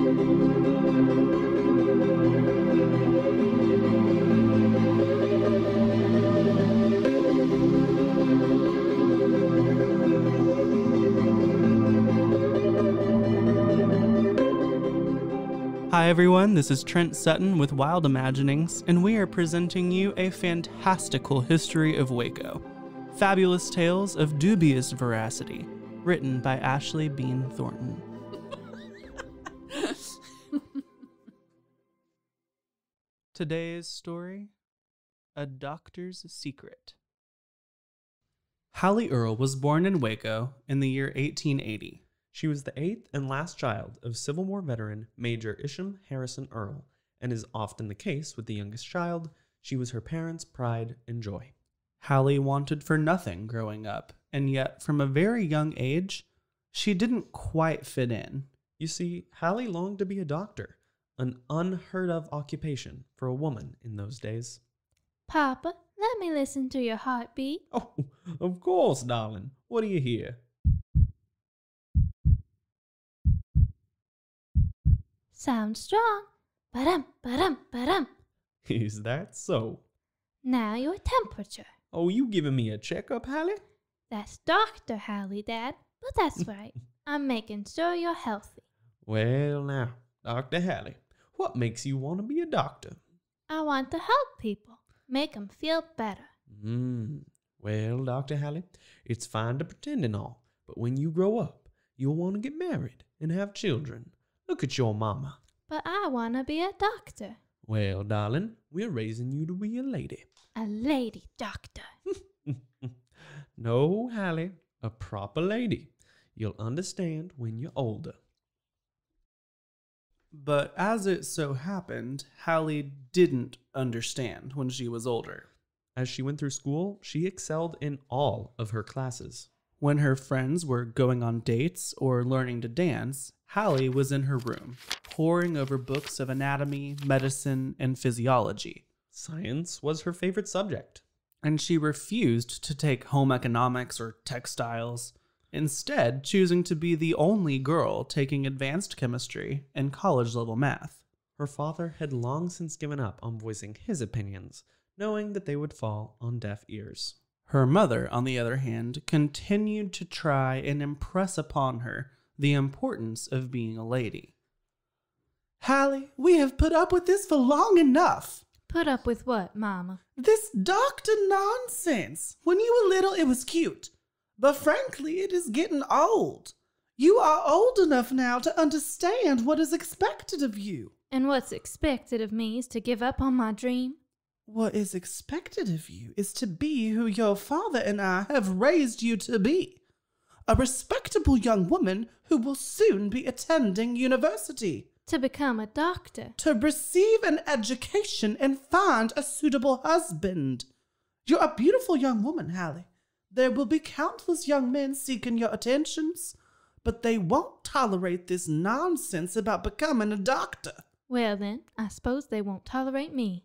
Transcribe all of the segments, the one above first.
Hi everyone, this is Trent Sutton with Wild Imaginings, and we are presenting you a fantastical history of Waco. Fabulous tales of dubious veracity, written by Ashley Bean Thornton. Today's story, A Doctor's Secret. Hallie Earle was born in Waco in the year 1880. She was the eighth and last child of Civil War veteran Major Isham Harrison Earle, and as often the case with the youngest child, she was her parents' pride and joy. Hallie wanted for nothing growing up, and yet from a very young age, she didn't quite fit in. You see, Hallie longed to be a doctor, an unheard of occupation for a woman in those days. Papa, let me listen to your heartbeat. Oh, of course, darling. What do you hear? Sounds strong. Ba-dum, ba-dum, ba-dum. Is that so? Now your temperature. Oh, you giving me a checkup, Hallie? That's Dr. Hallie, Dad. But that's right. I'm making sure you're healthy. Well now, Dr. Hallie, what makes you want to be a doctor? I want to help people. Make them feel better. Well, Dr. Hallie, it's fine to pretend and all, but when you grow up, you'll want to get married and have children. Look at your mama. But I want to be a doctor. Well, darling, we're raising you to be a lady. A lady doctor. No, Hallie, a proper lady. You'll understand when you're older. But as it so happened, Hallie didn't understand when she was older. As she went through school, she excelled in all of her classes. When her friends were going on dates or learning to dance, Hallie was in her room, poring over books of anatomy, medicine, and physiology. Science was her favorite subject. And she refused to take home economics or textiles, instead choosing to be the only girl taking advanced chemistry and college-level math. Her father had long since given up on voicing his opinions, knowing that they would fall on deaf ears. Her mother, on the other hand, continued to try and impress upon her the importance of being a lady. Hallie, we have put up with this for long enough. Put up with what, Mama? This doctor nonsense. When you were little, it was cute. But frankly, it is getting old. You are old enough now to understand what is expected of you. And what's expected of me is to give up on my dream? What is expected of you is to be who your father and I have raised you to be. A respectable young woman who will soon be attending university. To become a doctor. To receive an education and find a suitable husband. You're a beautiful young woman, Hallie. There will be countless young men seeking your attentions, but they won't tolerate this nonsense about becoming a doctor. Well then, I suppose they won't tolerate me.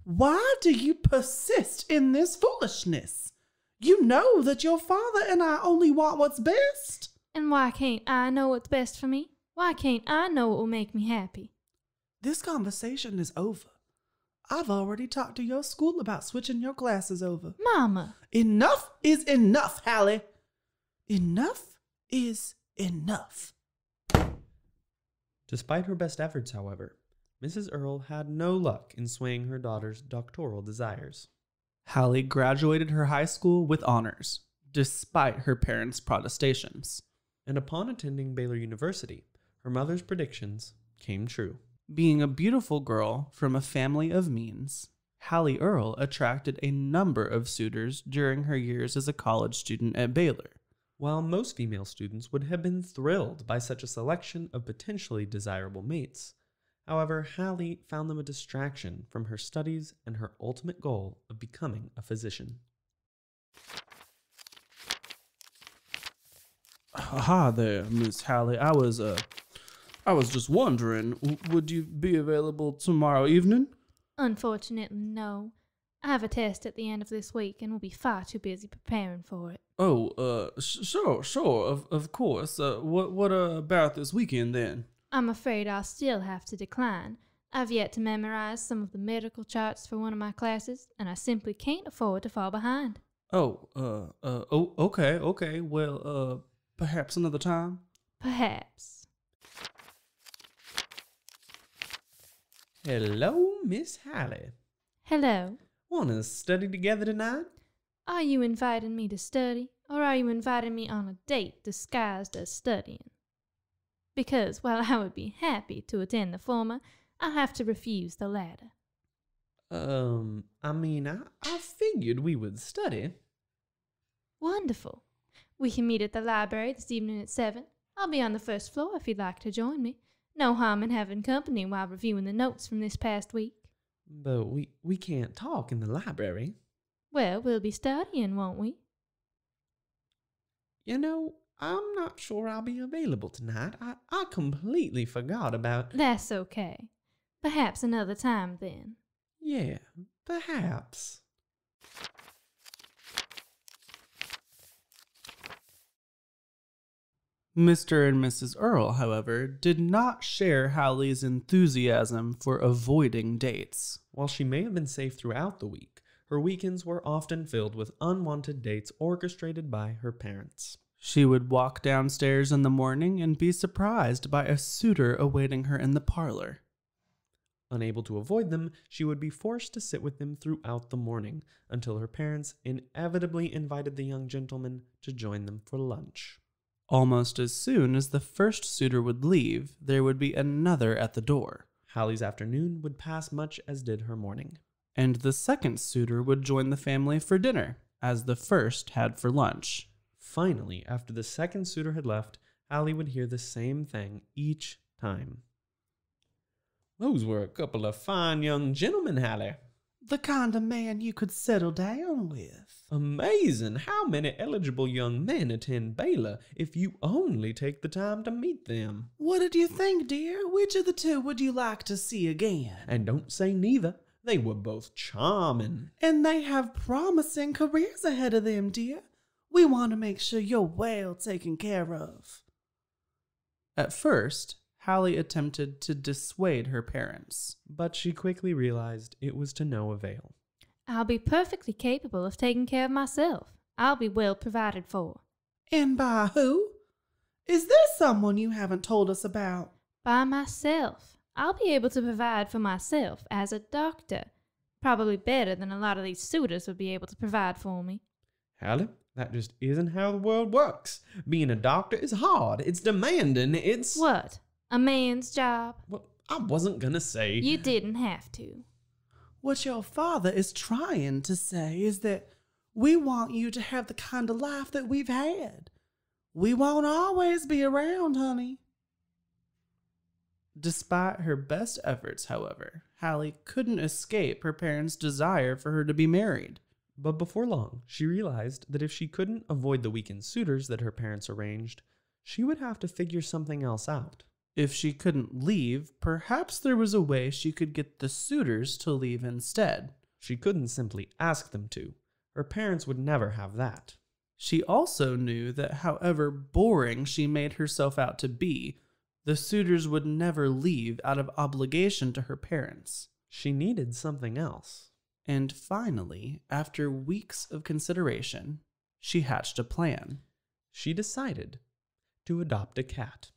Why do you persist in this foolishness? You know that your father and I only want what's best. And why can't I know what's best for me? Why can't I know what will make me happy? This conversation is over. I've already talked to your school about switching your classes over. Mama! Enough is enough, Hallie. Enough is enough. Despite her best efforts, however, Mrs. Earle had no luck in swaying her daughter's doctoral desires. Hallie graduated her high school with honors, despite her parents' protestations. And upon attending Baylor University, her mother's predictions came true. Being a beautiful girl from a family of means, Hallie Earle attracted a number of suitors during her years as a college student at Baylor. While most female students would have been thrilled by such a selection of potentially desirable mates, however, Hallie found them a distraction from her studies and her ultimate goal of becoming a physician. Hi there, Miss Hallie. I was just wondering, would you be available tomorrow evening? Unfortunately, no. I have a test at the end of this week and will be far too busy preparing for it. Oh, sure, of course. What about this weekend then? I'm afraid I'll still have to decline. I've yet to memorize some of the medical charts for one of my classes, and I simply can't afford to fall behind. Okay. Well, perhaps another time? Perhaps. Hello, Miss Hallie. Hello. Want to study together tonight? Are you inviting me to study, or are you inviting me on a date disguised as studying? Because while I would be happy to attend the former, I'll have to refuse the latter. I figured we would study. Wonderful. We can meet at the library this evening at 7. I'll be on the first floor if you'd like to join me. No harm in having company while reviewing the notes from this past week. But we can't talk in the library. Well, we'll be studying, won't we? You know, I'm not sure I'll be available tonight. I completely forgot about... That's okay. Perhaps another time, then. Yeah, perhaps. Mr. and Mrs. Earle, however, did not share Hallie's enthusiasm for avoiding dates. While she may have been safe throughout the week, her weekends were often filled with unwanted dates orchestrated by her parents. She would walk downstairs in the morning and be surprised by a suitor awaiting her in the parlor. Unable to avoid them, she would be forced to sit with them throughout the morning until her parents inevitably invited the young gentleman to join them for lunch. Almost as soon as the first suitor would leave, there would be another at the door. Hallie's afternoon would pass much as did her morning. And the second suitor would join the family for dinner, as the first had for lunch. Finally, after the second suitor had left, Hallie would hear the same thing each time. Those were a couple of fine young gentlemen, Hallie. The kind of man you could settle down with. Amazing how many eligible young men attend Baylor if you only take the time to meet them. What did you think, dear? Which of the two would you like to see again? And don't say neither. They were both charming. And they have promising careers ahead of them, dear. We want to make sure you're well taken care of. At first, Hallie attempted to dissuade her parents, but she quickly realized it was to no avail. I'll be perfectly capable of taking care of myself. I'll be well provided for. And by who? Is there someone you haven't told us about? By myself. I'll be able to provide for myself as a doctor. Probably better than a lot of these suitors would be able to provide for me. Hallie, that just isn't how the world works. Being a doctor is hard. It's demanding. It's... What? A man's job? Well, I wasn't gonna say... You didn't have to. What your father is trying to say is that we want you to have the kind of life that we've had. We won't always be around, honey. Despite her best efforts, however, Hallie couldn't escape her parents' desire for her to be married. But before long, she realized that if she couldn't avoid the weekend suitors that her parents arranged, she would have to figure something else out. If she couldn't leave, perhaps there was a way she could get the suitors to leave instead. She couldn't simply ask them to. Her parents would never have that. She also knew that however boring she made herself out to be, the suitors would never leave out of obligation to her parents. She needed something else. And finally, after weeks of consideration, she hatched a plan. She decided to adopt a cat.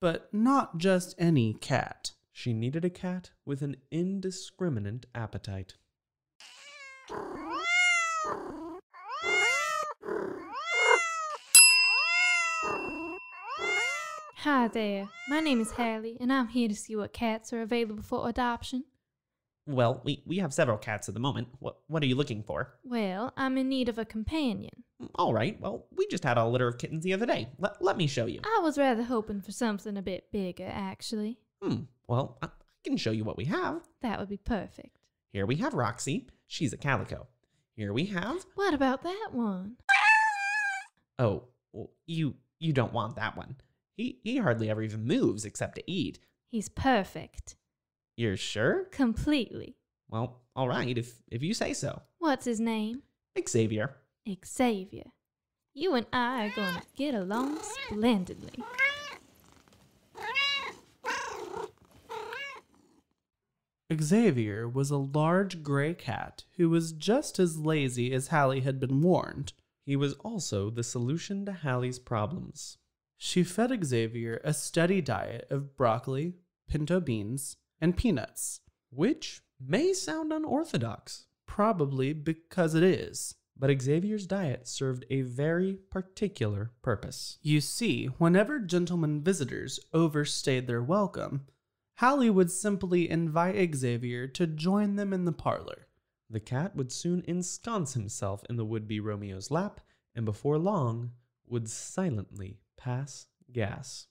But not just any cat. She needed a cat with an indiscriminate appetite. Hi there. My name is Hallie, and I'm here to see what cats are available for adoption. Well, we have several cats at the moment. What are you looking for? Well, I'm in need of a companion. All right. Well, we just had a litter of kittens the other day. Let me show you. I was rather hoping for something a bit bigger, actually. Well, I can show you what we have. That would be perfect. Here we have Roxy. She's a calico. Here we have... What about that one? Oh, well, you don't want that one. He hardly ever even moves except to eat. He's perfect. You're sure? Completely. Well, all right, if you say so. What's his name? Xavier. Xavier. You and I are going to get along splendidly. Xavier was a large gray cat who was just as lazy as Hallie had been warned. He was also the solution to Hallie's problems. She fed Xavier a steady diet of broccoli, pinto beans, and peanuts. Which may sound unorthodox. Probably because it is. But Xavier's diet served a very particular purpose. You see, whenever gentlemen visitors overstayed their welcome, Hallie would simply invite Xavier to join them in the parlor. The cat would soon ensconce himself in the would-be Romeo's lap, and before long would silently pass gas.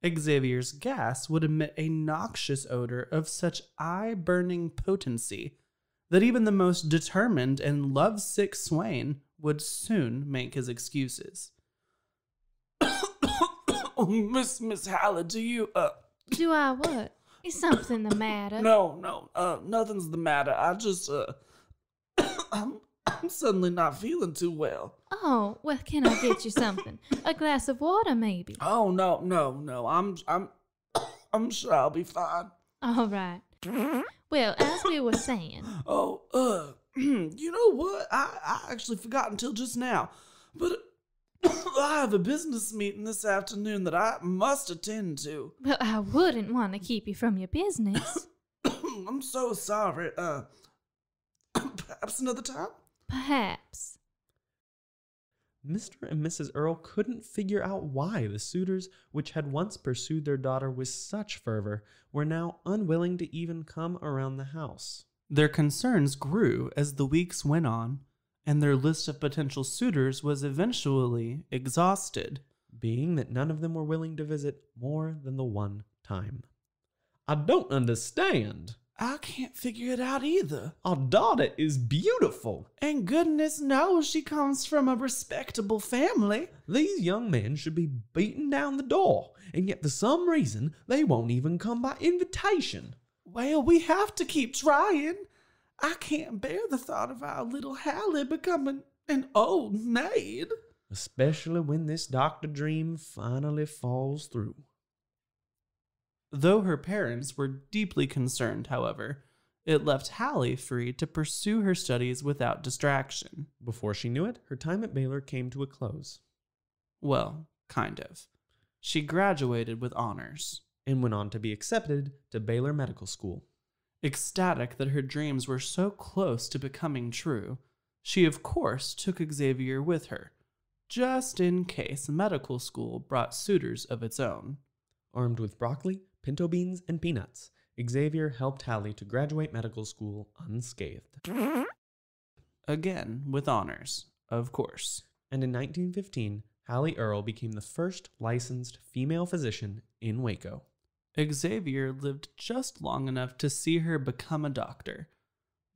Xavier's gas would emit a noxious odor of such eye-burning potency that even the most determined and lovesick swain would soon make his excuses. Oh, Miss Hallie, do you, Do I what? Is something the matter? No, nothing's the matter. I just, I'm suddenly not feeling too well. Oh, well, can I get you something? A glass of water, maybe? Oh, no. I'm sure I'll be fine. All right. Well, as we were saying... Oh, you know what? I actually forgot until just now. But I have a business meeting this afternoon that I must attend to. Well, I wouldn't want to keep you from your business. I'm so sorry. Perhaps another time? Perhaps. Mr. and Mrs. Earle couldn't figure out why the suitors which had once pursued their daughter with such fervor were now unwilling to even come around the house. Their concerns grew as the weeks went on, and their list of potential suitors was eventually exhausted, being that none of them were willing to visit more than the one time. I don't understand. I can't figure it out either. Our daughter is beautiful. And goodness knows she comes from a respectable family. These young men should be beating down the door, and yet for some reason they won't even come by invitation. Well, we have to keep trying. I can't bear the thought of our little Hallie becoming an old maid. Especially when this doctor dream finally falls through. Though her parents were deeply concerned, however, it left Hallie free to pursue her studies without distraction. Before she knew it, her time at Baylor came to a close. Well, kind of. She graduated with honors and went on to be accepted to Baylor Medical School. Ecstatic that her dreams were so close to becoming true, she of course took Xavier with her, just in case medical school brought suitors of its own. Armed with broccoli, pinto beans, and peanuts, Xavier helped Hallie to graduate medical school unscathed. Again, with honors, of course. And in 1915, Hallie Earle became the first licensed female physician in Waco. Xavier lived just long enough to see her become a doctor,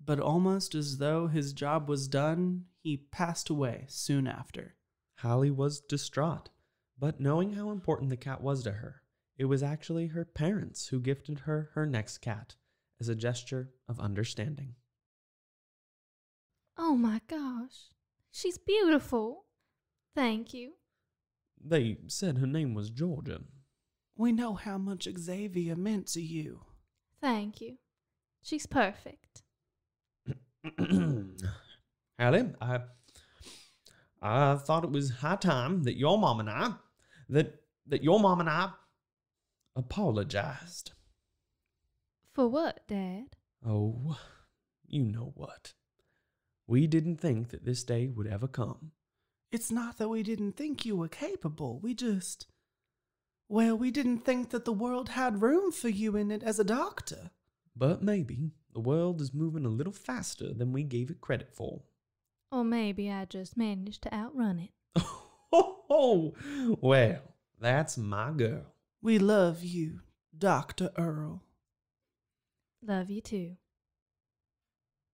but almost as though his job was done, he passed away soon after. Hallie was distraught, but knowing how important the cat was to her, it was actually her parents who gifted her her next cat as a gesture of understanding. Oh my gosh, she's beautiful. Thank you. They said her name was Georgia. We know how much Xavier meant to you. Thank you. She's perfect. Hallie, I thought it was high time that your mom and I apologized. For what, Dad? Oh, you know what. We didn't think that this day would ever come. It's not that we didn't think you were capable. We didn't think that the world had room for you in it as a doctor. But maybe the world is moving a little faster than we gave it credit for. Or maybe I just managed to outrun it. Oh, well, that's my girl. We love you, Dr. Earle. Love you too.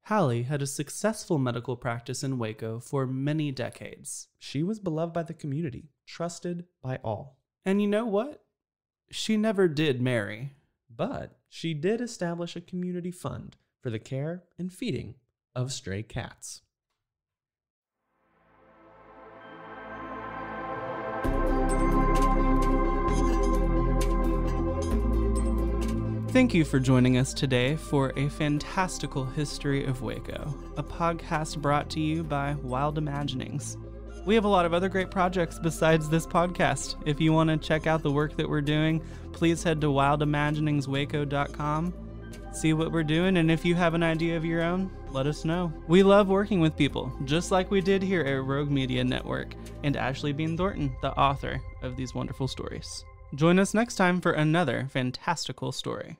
Hallie had a successful medical practice in Waco for many decades. She was beloved by the community, trusted by all. And you know what? She never did marry. But she did establish a community fund for the care and feeding of stray cats. Thank you for joining us today for A Fantastical History of Waco, a podcast brought to you by Wild Imaginings. We have a lot of other great projects besides this podcast. If you want to check out the work that we're doing, please head to wildimaginingswaco.com, see what we're doing, and if you have an idea of your own, let us know. We love working with people, just like we did here at Rogue Media Network, and Ashley Bean Thornton, the author of these wonderful stories. Join us next time for another fantastical story.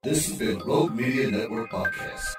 This has been Rogue Media Network Podcast.